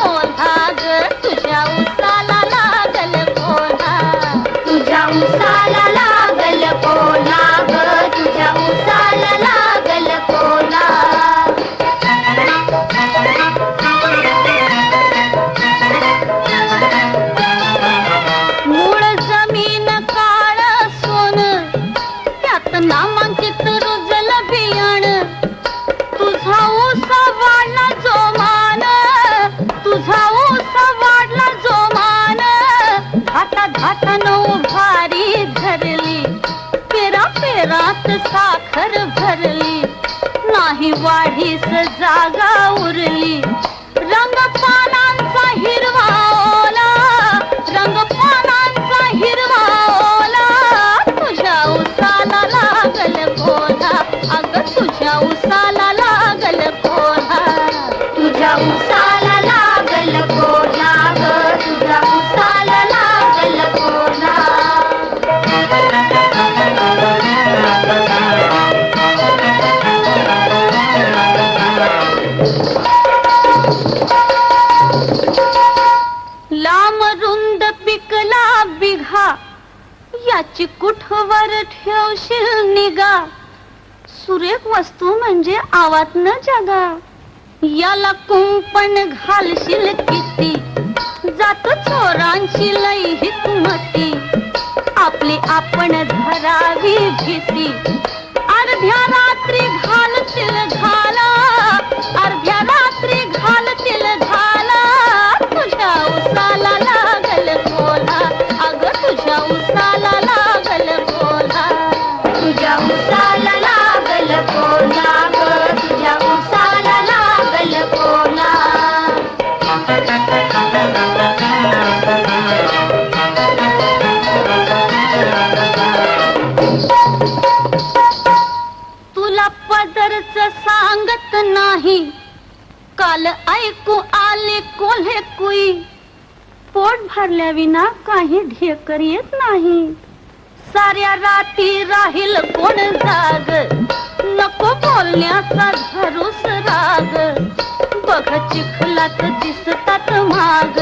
कोल्हा ग तुझ्या उसाला लागल कोल्हा, तुझ्या उसाला लागल कोल्हा ग तुझ्या उसाला लागल कोल्हा. मूळ जमीन काळ सोन त्यात नामांकित रुजल बियाण, तुझा ऊस वाढला जो मान, तुझा ऊस वाढला जो मान, घाटा घाटानं उभारी धरली, पेरा पेरात साखर भरली, नाही वाढीस जागा उरली, रंग पानांचा हिरवा ओला, रंग पानांचा हिरवा ओला, तुझ्या उसाला लागल कोल्हा अग तुझ्या उसाला लागल कोल्हा, तुझ्या उसाला लागल कोल्हा ग तुझ्या उसाला लागल कोल्हा. लांब रुंद पिकला बिघा याची कुठवर ठेवशील निगा, सुरेख वस्तू म्हणजे आवात न जगा, याला कुंपण घालशील किती, जात चोरांची लई हिकमती, आपली आपण धरावी भीती, अर्ध्या रात्री घालतील घाला, अर्ध्या रात्री घालतील घाला, तुझ्या उसाला लागल कोल्हा अग तुझ्या उसाला लागल कोल्हा, तुझ्या उसाला लागल कोल्हा ग तुझ्या उसाला लागल कोल्हा. तुला पदरच सांगत नाही, काल ऐकू आले कोल्हे कुई, पोट भरल्या विना काही ढेकर येत नाही, साऱ्या राती राहील कोण जाग, नको बोलण्याचा धरूस राग, बघ चिखलात दिसतात माग,